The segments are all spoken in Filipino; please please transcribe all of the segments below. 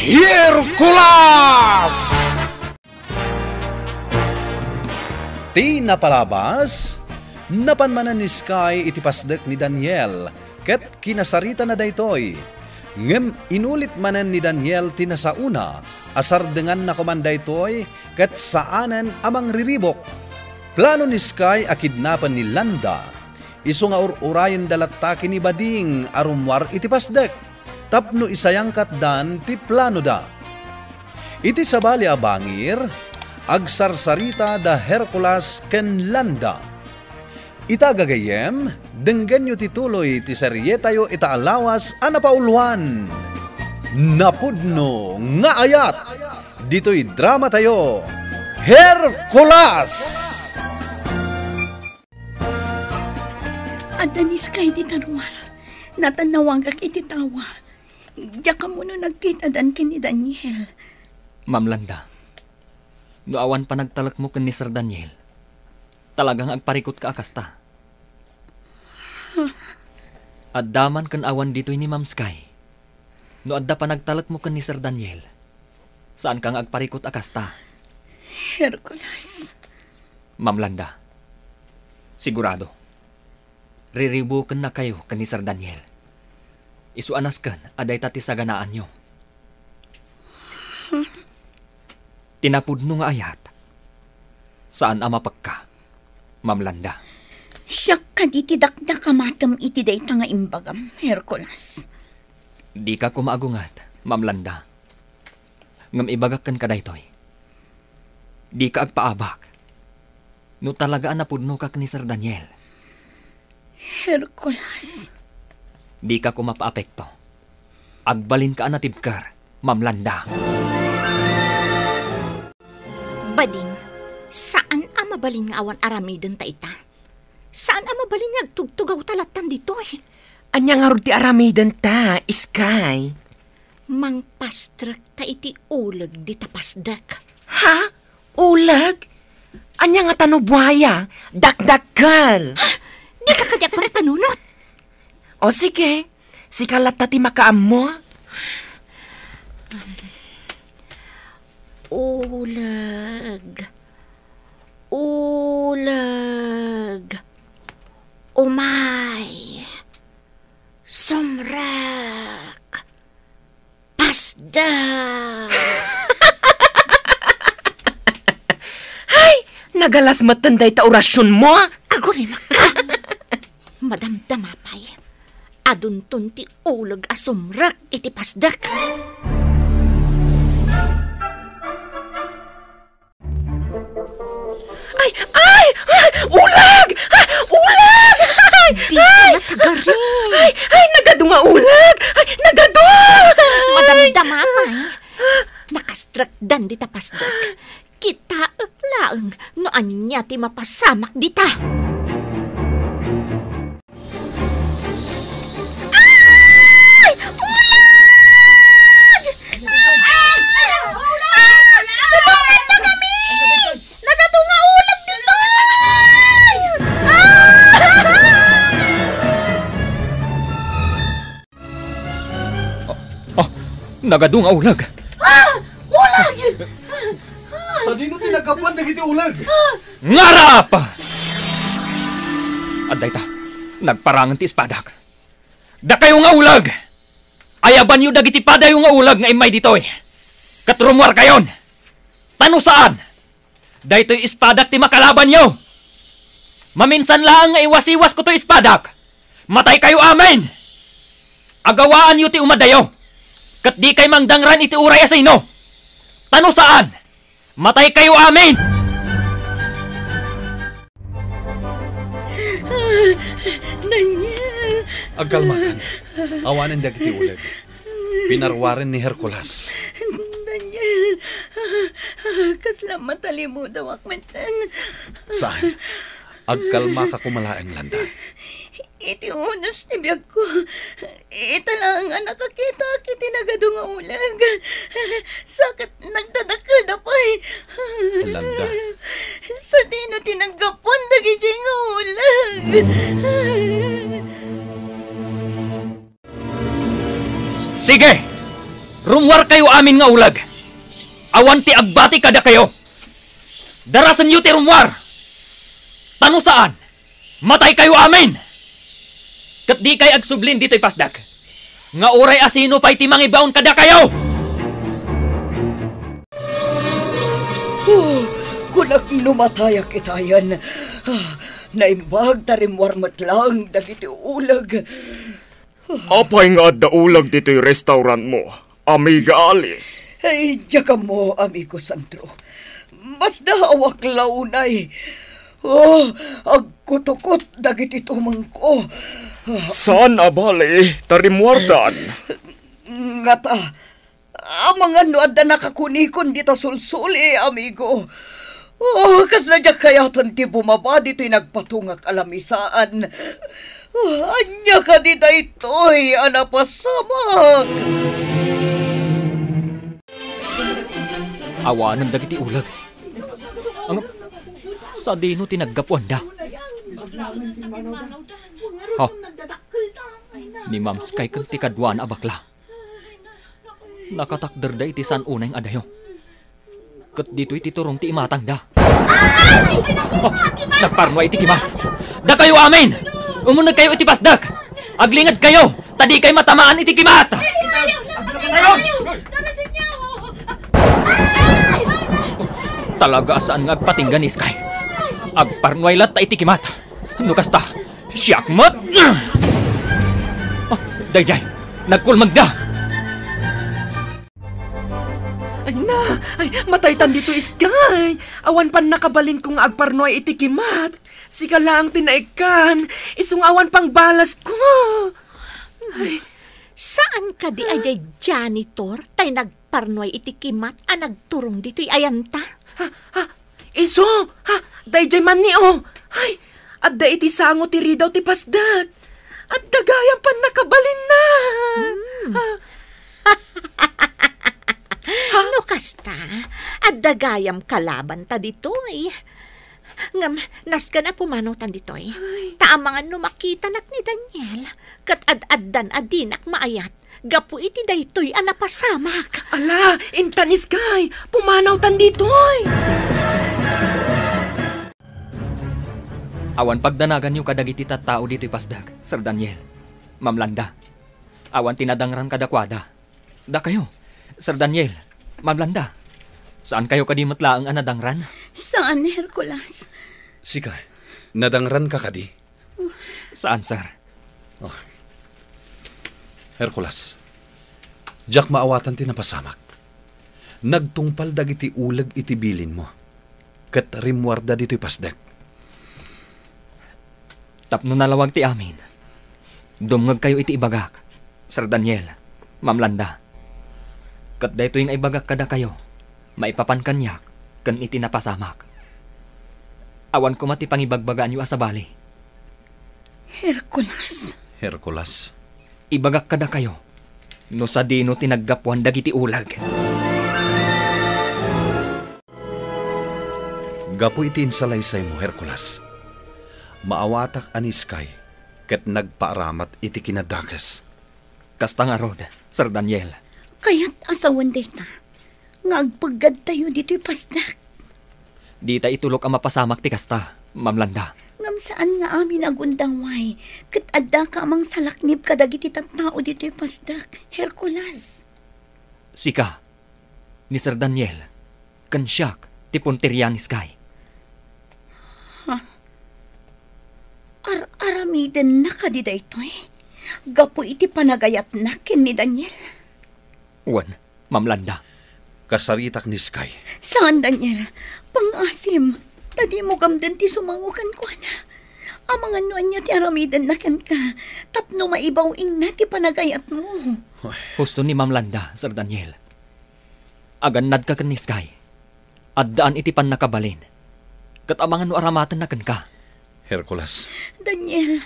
Hercules! Ti napalabas, napanmanan ni Sky iti pasdek ni Daniel, ket kinasarita na daytoy. Ngem inulit manan ni Daniel tinasauna, asar dengan nakumanday toy, ket saanen amang riribok. Plano ni Sky a kidnapan ni Landa. Isu nga urayan dalataki ni Bading arumwar iti pasdek. Tapno isayangkat dan ti plano da. Iti sabali a bangir, agsarsarita da Hercules ken Landa. Ita gagayem, denggan nyo tituloy ti serye tayo ita alawas a napauluan. Napudno nga ayat, dito'y drama tayo, Hercules! Adanis kay di tanwar, natanawang kag iti tawa. Diya ka muna nagkita dan kini Daniel. Ma'am Landa, no awan pa nagtalak mo ken ni Sir Daniel, talagang agparikot ka akasta. At daman ken awan dito'y ni Ma'am Sky, no adda pa nagtalak mo ken ni Sir Daniel, saan kang agparikot akasta? Hercules. Ma'am Landa, sigurado, riribuken na kayo ken ni Sir Daniel. Isuanas ken aday tati saganaan nyo. Tinapudno nga ayat. Saan amapagka, Ma'am Landa? Siya ka di tidakda kamatam iti dayta nga imbagam, Hercules. Di ka kumaagungat, Ma'am Landa. Ngam ibagak kan kadaytoy. Di ka agpaabak. No talagaan napudno ka ni Sir Daniel. Hercules. Di ka kumapaapekto. Agbalin ka anatibkar, Ma'am Landa. Bading, saan mabalin nga awan aramidon ta ita? Saan mabalin nga agtugtugaw talatan dito eh? Anya nga ti aramidon ta, Sky? Mang pastrak ta iti ulag di tapasdak. Ha? Ulag? Anya nga tanubwaya, dakdakal. Di ka kadyak pang panunot. O sige, sikalat tati makaam mo. Ulag. Ulag. Umay. Sumrak. Pasda. Ay, nagalas matanday ta orasyon mo. Agurin ka. Madamdamapay. Aduntun ti ulag asumrak iti pasdak. Ay! Ay! Ulag! Ulag! Di ka natagarin. Ay, nagadunga ulag! Ay, nagadung! Madamdamapay. Nakastrak dan di tapasdak. Kita laeng no anya ti mapasamak dita. Nagadung ulag. Ulag! Sa dino tinagapuan na giti ulag? Ngarap! Aday ta, nagparangan ti espadak. Da kayo nga ulag! Ayaban nyo dagiti pada yung nga ulag nga imay ditoy. Katrumwar kayon! Tano saan? Daytoy espadak ti makalaban nyo! Maminsan lang nga iwas-iwas ko to espadak. Matay kayo amin! Agawaan nyo ti umadayo. Kat di kay mangdangran iti uray asino. Tano saan? Matay kayo amin! Daniel. Agkalmakan, awanan dagiti ulag. Pinarwarin ni Hercules. Daniel. Kasla matalimu daw akmetan. Saan? Agkalma ka kumalaeng Landa. Iti unos ni biyag ko. Ita lang ang nakakita kiti nagado nga ulag. Sakit nagdadakal na pa eh. Landa. Sa dino tinanggapon dagiti nga ulag. Sige! Rumwar kayo amin nga ulag. Awan ti agbati kada kayo. Darasan yu ti rumwar. Tano saan? Matay kayo amin. Kat di kay agsublin dito'y pasdak. Nga uray asino pa'y ti mangibaon kada kayo. Kunak numatayak itayan. Naimbag tarimwar matlang dagiti ulag. Apay nga adda ulag dito'y restaurant mo, Amiga Alice. Ay, diyaga mo, amigo Sandro. Mas nahawak launay. Oh, agkutukot dagiti tumang ko. Saan abali, tarimwardan? Ngata, amang ano adda nakakunikon dito sulsuli, amigo. Oh, kasla diya kayatan ti bumaba dito'y nagpatungak alamisaan. Anya ka di daytoy, anapasamak. Awanan dagiti ulag. Ang sa dino tinaggapuan da. Oh, ni Ma'am Sky kang tikadwan abakla. Nakatakder da iti san unay adayo. Kat dito'y titurong ti imatang da. Oh, nagparwa iti kima. Da kayo amin! Umunag kayo iti pasdak! Aglingad kayo! Tadi kay matamaan iti kimat! Talaga saan nga agpatinggan ni Sky? Agparngway lat ta iti kimat! Nukas ta! Siyakmat! Oh, dayjay! Nagkulmag da! Ay, matay tan dito Sky. Awan pan nakabalin kong agparnoy iti kimat. Sika lang tinaikan. Isung awan pang balas ko. Ay. Saan ka di ajay janitor tay nagparnoy iti kimat a nagturong dito'y ayanta? Iso! Dayjay man ni o. Ay, adda iti sango ti ridaw ti pasdat. At dagayan pan nakabalin na. No kasta, at dagayam kalaban ta ditoy. Ngam, nas ka na pumanaw tan ditoy. Taamangan no makita nak ni Daniel, kat ad-addan adinak maayat, gapu iti daytoy anapasamak. Ala, intan Sky, pumanaw tan ditoy. Awan pagdanagan yung kadagiti tattao dito'y pasdag, Sir Daniel. Ma'am Landa, awan tinadangran kadakwada. Da kayo, Sir Daniel, Ma'am Landa, saan kayo kadimatla ang anadangran? Saan, Hercules? Sika, nadangran ka kadi. Saan, sir? Oh. Hercules, Jack maawatan ti napasamak. Nagtungpal dagiti ulag iti bilin mo. Kat rimwarda dito'y pasdek. Tapno nalawag ti amin. Dumngag kayo iti ibagak, Sir Daniel, Ma'am Landa. Kat dayto yung ibagak kada kayo, maipapan kanyak, kan iti napasamak. Awan ko mati pangibagbagaan yu asabali. Hercules. Hercules, Ibagak kada kayo, no sa dino tinaggapuan dagiti ulag. gapu iti insalaysay mo, Hercules. Maawatak ani Sky, ket nagpaaramat iti kinadakes. Kasta nga rod, Sir Daniel. Kaya't asawan data. Nga agpagad tayo dito'y pasdak. Di ta itulok ang mapasamak ti kasta, Ma'am Landa. Ngam saan nga amin agundang way. Kat adda ka amang salaknib kadagiti tattao dito'y pasdak. Hercules. Sika, ni Sir Daniel, kansyak, ti punterian ni Sky. Aramiden na kadida ito Gapo iti panagayat na ken ni Daniel. Wan, Ma'am Landa. Kasaritak ni Sky. Saan, Daniel? Pangasim. Tadi mo gamdan ti sumangukan ko na. Amang anuan niya ti aramiden na ken ka. Tapno maibaw ing na ti panagayat mo. Husto ni Ma'am Landa, Sir Daniel. Aganad ka ni Sky. Addaan iti pan nakabalin. Kat amangan no aramatan na ka. Hercules, Daniel,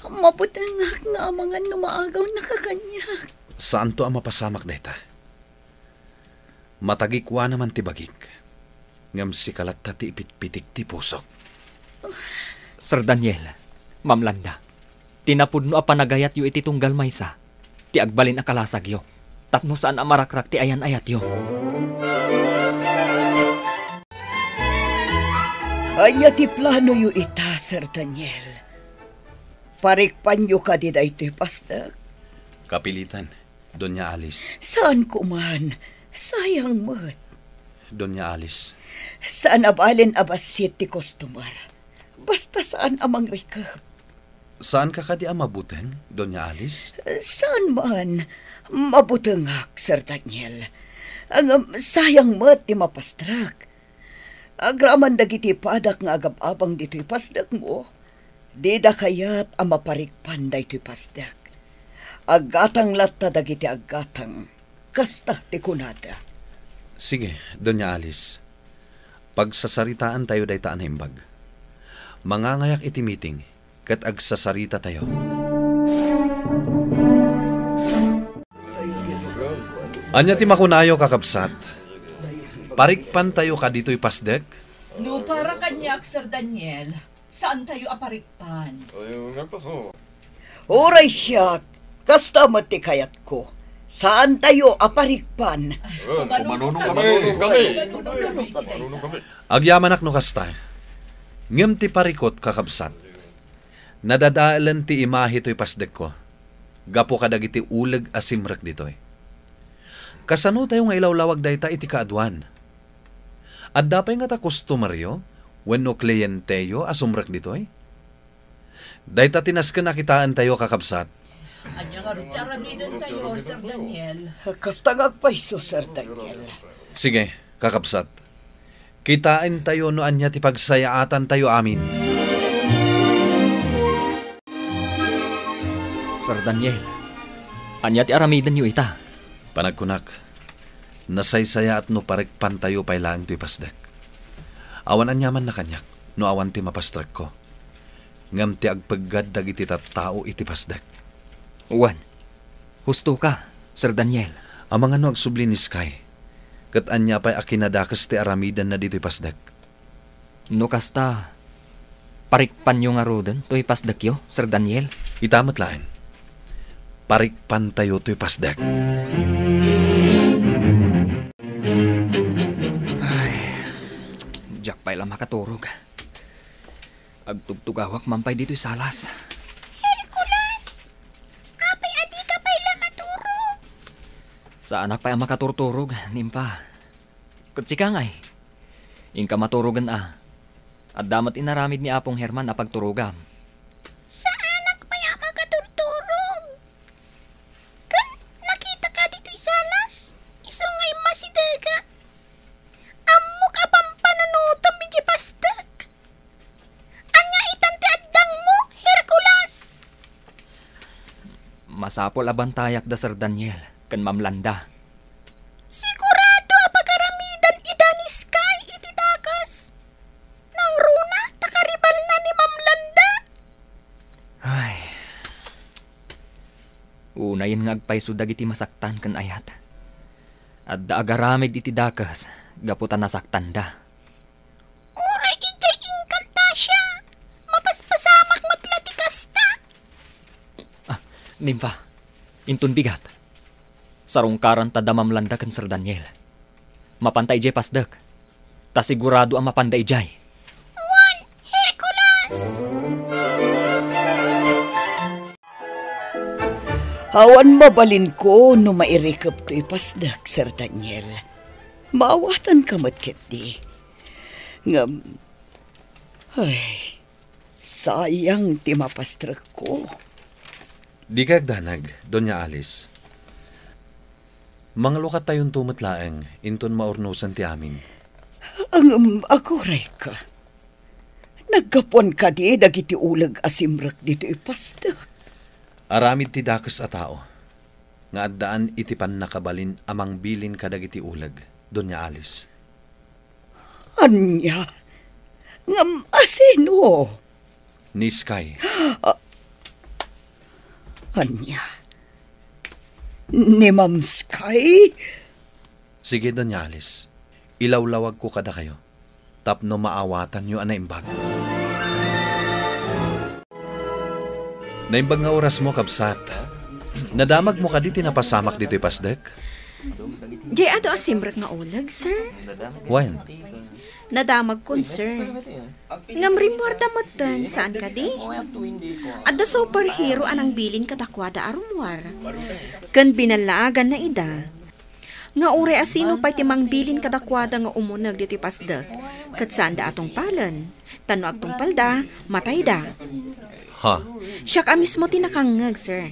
maputangak nga amangan no maagaw na kakanyak. saan to ang mapasamak deta? Matagikwa naman ti bagik. Ngam si kalat ta ti ipitpitik ti pusok. Sir Daniel, Ma'am Landa, tinapudno a panagayat yu iti tunggal maysa, ti agbalin a kalasag yo. Tapno saan amarakrak ti ayan ayat yo. Anya ti plano yu ita, Sir Daniel. Parikpan yu ka di da ito'y pasdag. Kapilitan, Doña Alice. Saan kuman? Sayang mo't. Doña Alice. Saan abalin abasit ti customer? Basta saan amang rikap? Saan ka kadi ang mabuteng, Doña Alice? Saan man? Mabutengak, Sir Daniel. Ang sayang mo't ti mapastrak. Agraman dagiti padak nga agab-abang dito'y pasdak mo. Di da kayat ang maparikpan da ito'y pasdak. Agatang latta dagiti agatang. Kasta ti kunada. Sige, Doña Alice. Pagsasaritaan tayo day taan himbag. Mangangayak iti meeting, kat agsasarita tayo. Anya ti makunayo kakabsat. Parikpan tayo ka dito'y pasdek? No, para kanyak, Sir Daniel. Saan tayo aparikpan? Oray siya, kasta mati kayat ko. Saan tayo aparikpan? Agyamanak no kasta. Ngem ti parikot kakabsat. Nadadaalan ti imahe to'y pasdek ko. Gapo kadagiti uleg asimrek dito'y. Kasano tayo nga ilawlawag dayta iti kaadwan. At dapay nga ta kustomaryo, wenno kliyenteyo asumrek dito'y. Dayta tinasken nakitaan tayo kakabsat. Anya nga rin aramidan tayo, Sir Daniel. Kasta ngagpaiso, Sir Daniel. Sige, kakabsat. Kitain tayo no anya ti pagsayaatan tayo amin. Sir Daniel, anya ti aramidan yu ita. Panagkunak, nasaysaya at no parikpan tayo pailang to'y pasdek. Awan anyaman na kanyak, no awan ti mapastrek ko. Ngam ti agpaggad dagiti tattao iti pasdek. Uwan, husto ka, Sir Daniel. Ang mga no agsubli ni Sky, kat anya pa'y akinadakas ti aramidan na dito'y pasdek. No kasta, parikpan yung nga roden, to'y pasdak yo, Sir Daniel. Itamat lain. Parikpan tayo to'y pasdek. Jack pa'y lang makaturog. Agtugtugawak mampay dito'y salas. Hercules! Apay adi ka pa'y lang maturog. Sa anak pa'y ang makaturturog, nimpa. Kutsika nga'y. Ingka maturugan At damat inaramid ni Apong Herman na pagturugam. Sa anak pa'y ang makaturturog. Kan, nakita ka dito'y salas. Iso nga'y masidaga. Amo ka pang panunutom bigi pastak. Anya itante addang mo, Hercules. Masapol abantayak da Sir Daniel, kan mamlanda. Sigurado apag-aramidan ida ni Sky iti dakas. Nang runa, takaribal na ni Mamlanda. Ay. Unayin nga agpaiso dagiti masaktan kan ayat. At da agaramid iti dakas, gaputan nasaktan da. Uray ijay inkantasya. Mapaspasamak matlati kasta. Nimpa, intun bigat. Sarungkaran ta da mamlanda kan Sir Daniel. Mapantay jay pasdak. Ta sigurado ang mapanday jay. Juan Hercules. Awan mabalin ko no mairikap to'y pasdak, Sir Daniel. Maawatan ka matkit di. Ngam, ay, sayang ti mapastrak ko. Di kagdanag, Doña Alice. Mga lukat tayong tumatlaeng, inton maurnusan ti amin. Ang aguray ka. Nagkapon ka di dagiti ulag asimrak dito ipasdak. Aramid ti dakas a tao. Nga addaan iti pan nakabalin amang bilin kadagiti ulag, Doña Alice. Anya? Ngam asino? Ni Sky. Anya? Ni Ma'am Sky? Sige, Doña Alice. Ilawlawag ko kada kayo. Tapno maawatan nyo anaimbag. Naimbag nga oras mo, kabsat. Nadamag mo ka di tinapasamak dito'y pasdek? Di ato asimbrak nga ulag, sir. When? Nadamag kon, sir. Ngamrim mo ardamutan, saan ka di? At the superhero anang bilin katakwada arumwar. Kan binalagan na ida. Nga ure asino pa timang bilin kadakwada nga umunag dito pasdak. Kat saan da atong palan. Tano agtong palda, matay da. Ha? Siya ka mismo tinakangag, sir.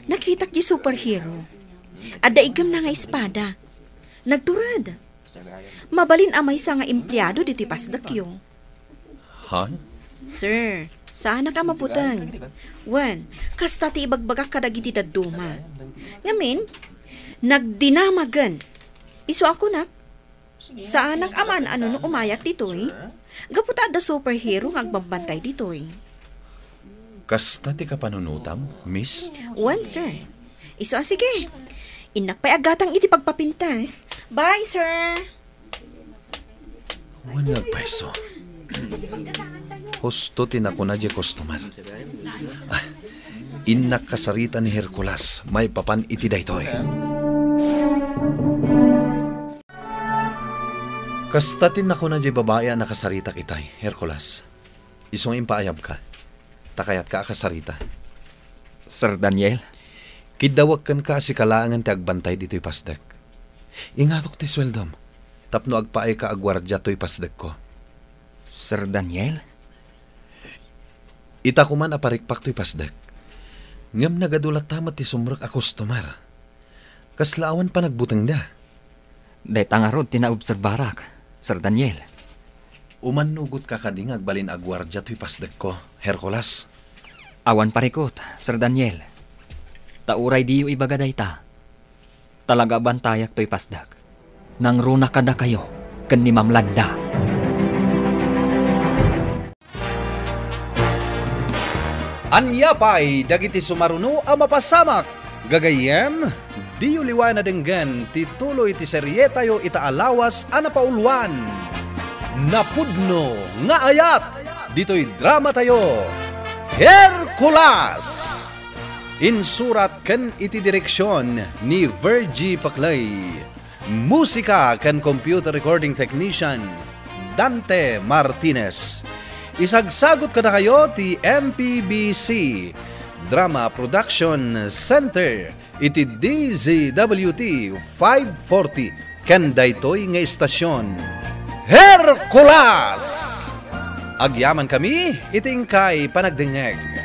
Nakitak di superhero. Ada igam na nga espada. Nagturad. Mabalin amay sa nga empleyado dito pasdak yo. Ha? Sir, sana ka maputang. Wan, kasta ti ibagbagak kadagiti daduma. Ngamin, nagdinamagan. Iso ako nak. Sa anak aman ano no umayak ditoy. Gaputa da superhero nga agbambantay ditoy. Kasta ti ka panunutam, miss? Wan, sir. Iso sige. Inak pa'y agatang iti pagpapintas. Bye, sir. Wanag peso. Husto tinako na di customer. Inak kasarita ni Hercules, may papan iti daytoy. Kasta tinako na di babaya na kasarita kitay, Hercules. Isong impaayab ka. Takayat ka kasarita. Sir Daniel, Kidawag kan ka si kalaangan ti agbantay dito'y pasdek. Ingatok ti sweldom. Tapno agpaay ka agwardya to'y pasdek ko. Sir Daniel, Ita kuman aparikpak to'y pasdek. Ngam nagadulat tamat ti sumrak a customer. Kaslaawan pa nagbutang da. day tangarod tinaobserbarak, Sir Daniel. Umanugot ka kading agbalin agwardya to'y pasdek ko, Hercules. Awan parikot, Sir Daniel. Tauray diyo ibagaday ta. Talaga bantayak to'y pasdak. Nang runa kada kayo, ken ni Ma'am Landa. Anya pa'y dagiti sumaruno a mapasamak. Gagayem, diyo liwana denggan tituloy ti serye tayo itaalawas a napaulwan. Napudno nga ayat, dito'y drama tayo. Hercules! Insurat ken iti direksyon ni Virgie Paclay. Musika ken computer recording technician Dante Martinez. Isagsagot ka na kayo ti MPBC Drama Production Center iti DZWT 540 ken daytoy nga istasyon. Hercules! Agyaman kami iting kay panagdingeg.